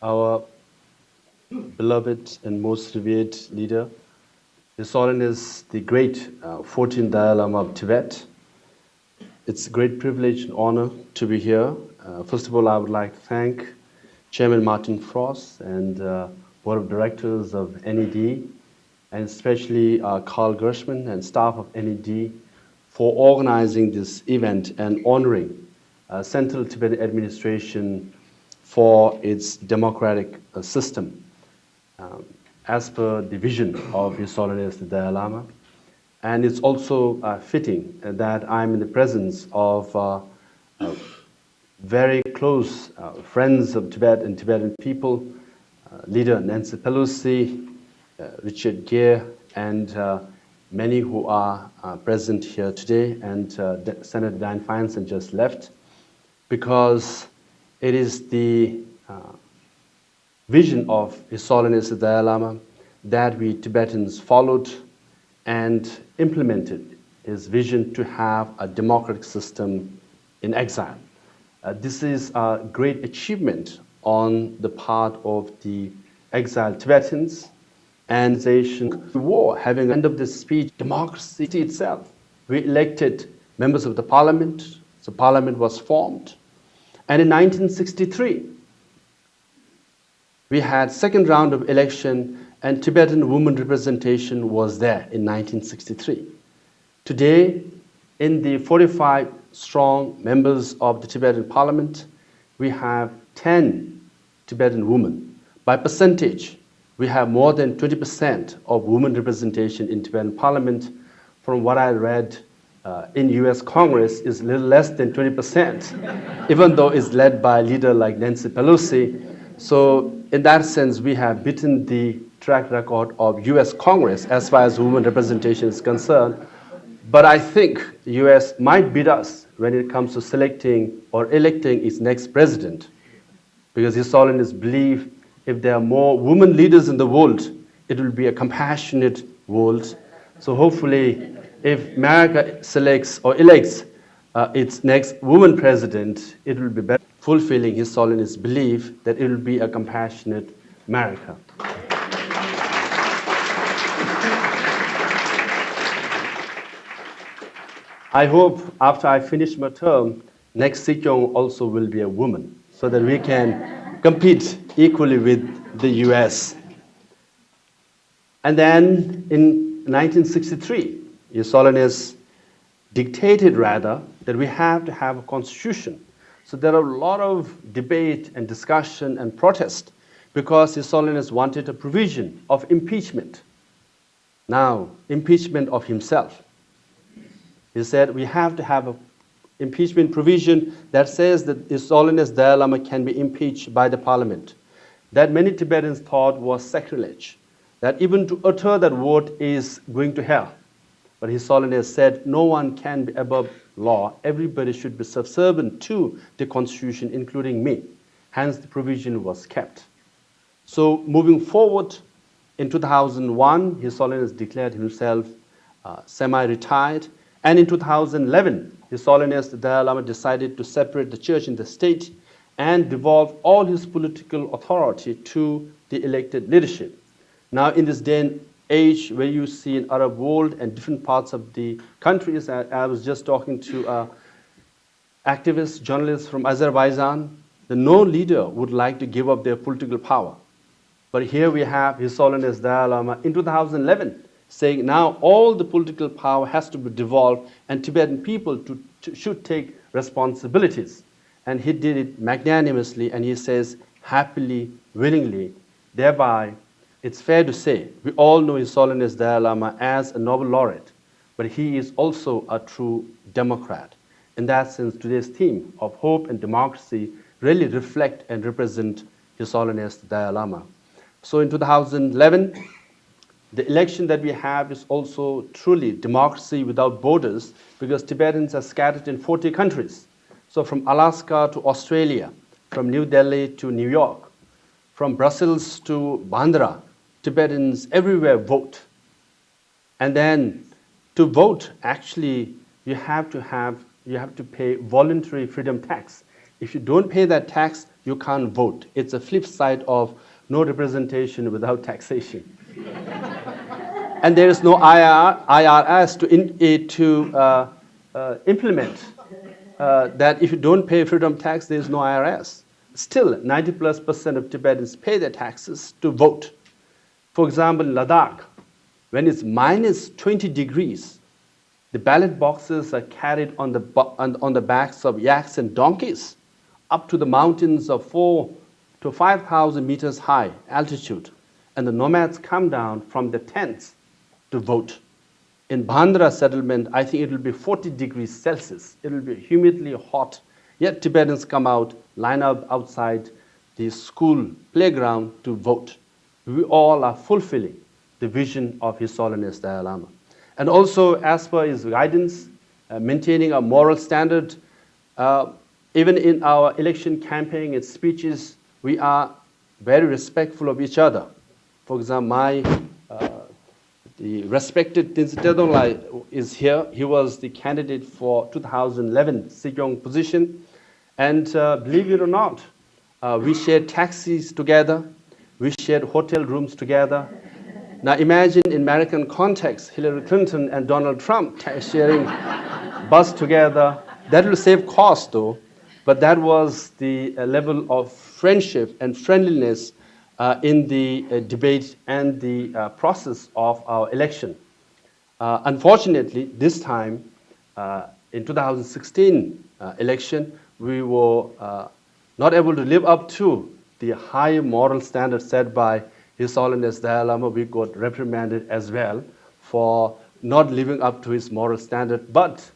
our beloved and most revered leader, His Holiness the great 14th Dalai Lama of Tibet. It's a great privilege and honor to be here. First of all, I would like to thank Chairman Martin Frost and Board of Directors of NED, and especially Carl Gershman and staff of NED for organizing this event and honoring Central Tibetan Administration for its democratic system as per the vision of His Holiness the Dalai Lama. And it's also fitting that I'm in the presence of very close friends of Tibet and Tibetan people, leader Nancy Pelosi, Richard Gere, and many who are present here today, and Senator Dianne Feinstein just left, because it is the vision of His Holiness the Dalai Lama that we Tibetans followed and implemented his vision to have a democratic system in exile. This is a great achievement on the part of the exiled Tibetans and the war. Having end of this speech, democracy itself. We elected members of the parliament. The parliament was formed. And in 1963, we had second round of election, and Tibetan women representation was there in 1963. Today, in the 45 strong members of the Tibetan parliament, we have 10 Tibetan women. By percentage, we have more than 20% of women representation in Tibetan parliament. From what I read in US Congress is a little less than 20%, even though it's led by a leader like Nancy Pelosi. So in that sense, we have beaten the track record of US Congress as far as women representation is concerned. But I think the US might beat us when it comes to selecting or electing its next president, because His Holiness believes if there are more women leaders in the world, it will be a compassionate world. So hopefully, if America selects or elects its next woman president, it will be better, fulfilling His Holiness' belief that it will be a compassionate America. I hope after I finish my term, next Sikyong also will be a woman, so that we can compete equally with the US. And then in 1963, His Holiness dictated rather that we have to have a constitution. So there are a lot of debate and discussion and protest because His Holiness wanted a provision of impeachment. Now, impeachment of himself. He said we have to have an impeachment provision that says that His Holiness Dalai Lama can be impeached by the parliament. That many Tibetans thought was sacrilege, that even to utter that word is going to hell. But His Holiness said no one can be above law. Everybody should be subservient to the constitution, including me. Hence, the provision was kept. So moving forward, in 2001, His Holiness declared himself semi-retired. And in 2011, His Holiness the Dalai Lama decided to separate the church and the state and devolve all his political authority to the elected leadership. Now, in this day and age where you see in Arab world and different parts of the countries, I was just talking to activists, journalists from Azerbaijan, that no leader would like to give up their political power. But here we have His Holiness Dalai Lama in 2011 saying now all the political power has to be devolved and Tibetan people should take responsibilities. And he did it magnanimously, and he says happily, willingly. Thereby, it's fair to say, we all know His Holiness Dalai Lama as a Nobel laureate, but he is also a true democrat. In that sense, today's theme of hope and democracy really reflect and represent His Holiness Dalai Lama. So in 2011, the election that we have is also truly democracy without borders, because Tibetans are scattered in 40 countries. So from Alaska to Australia, from New Delhi to New York, from Brussels to Bandra, Tibetans everywhere vote. And then to vote, actually, you have to pay voluntary freedom tax. If you don't pay that tax, you can't vote. It's a flip side of no representation without taxation. And there is no IRS to implement that if you don't pay freedom tax, there is no IRS. Still, 90+% of Tibetans pay their taxes to vote. For example, in Ladakh, when it's minus 20 degrees, the ballot boxes are carried on the backs of yaks and donkeys up to the mountains of 4,000 to 5,000 meters high altitude. And the nomads come down from the tents to vote. In Bandra settlement, I think it will be 40 degrees Celsius. It will be humidly hot. Yet Tibetans come out, line up outside the school playground to vote. We all are fulfilling the vision of His Holiness Dalai Lama. And also, as per his guidance, maintaining a moral standard, even in our election campaign and speeches, we are very respectful of each other. For example, the respected Tenzin Tedonglai is here. He was the candidate for 2011 Sikyong position. And believe it or not, we shared taxis together. We shared hotel rooms together. Now imagine in American context, Hillary Clinton and Donald Trump sharing bus together. That will save cost though, but that was the level of friendship and friendliness in the debate and the process of our election. Unfortunately, this time, in 2016 election, we were not able to live up to the high moral standards set by His Holiness Dalai Lama. We got reprimanded as well for not living up to his moral standard. But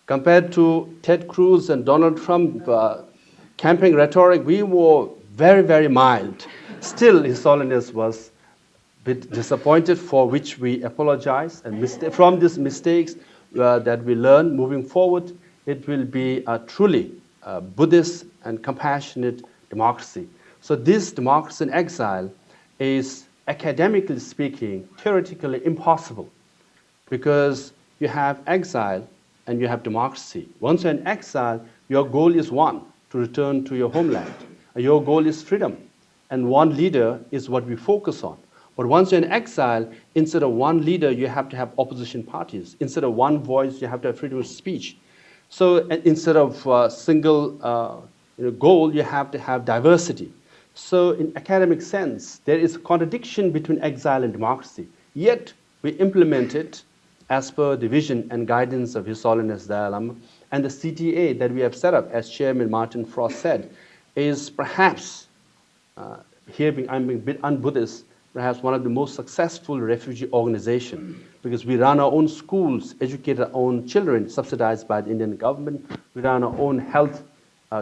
compared to Ted Cruz and Donald Trump campaign rhetoric, we were very, very mild. Still, His Holiness was a bit disappointed, for which we apologize. And from these mistakes that we learn moving forward, it will be a truly Buddhist and compassionate democracy. So this democracy in exile is, academically speaking, theoretically impossible, because you have exile and you have democracy. Once you're in exile, your goal is one, to return to your homeland. Your goal is freedom, and one leader is what we focus on. But once you're in exile, instead of one leader, you have to have opposition parties. Instead of one voice, you have to have freedom of speech. So instead of single goal, you have to have diversity. So in academic sense, there is a contradiction between exile and democracy. Yet we implement it as per the vision and guidance of His Holiness Dalai Lama. And the CTA that we have set up, as Chairman Martin Frost said, is perhaps, I'm being a bit un-Buddhist, perhaps one of the most successful refugee organizations, because we run our own schools, educate our own children, subsidized by the Indian government. We run our own health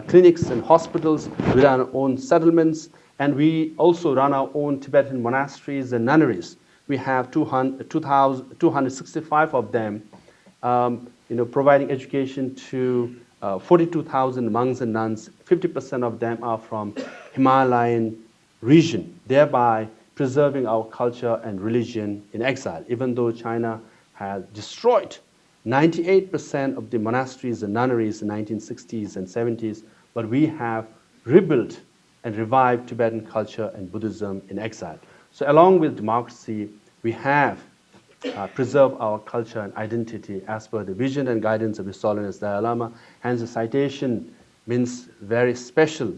clinics and hospitals. We run our own settlements, and we also run our own Tibetan monasteries and nunneries. We have 265 of them, providing education to 42,000 monks and nuns. 50% of them are from Himalayan region, thereby preserving our culture and religion in exile. Even though China has destroyed 98% of the monasteries and nunneries in the 1960s and 70s, but we have rebuilt and revived Tibetan culture and Buddhism in exile. So along with democracy, we have preserved our culture and identity as per the vision and guidance of His Holiness Dalai Lama. Hence the citation means very special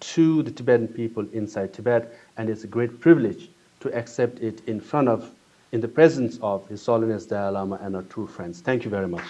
to the Tibetan people inside Tibet, and it's a great privilege to accept it in the presence of His Holiness Dalai Lama and our true friends. Thank you very much.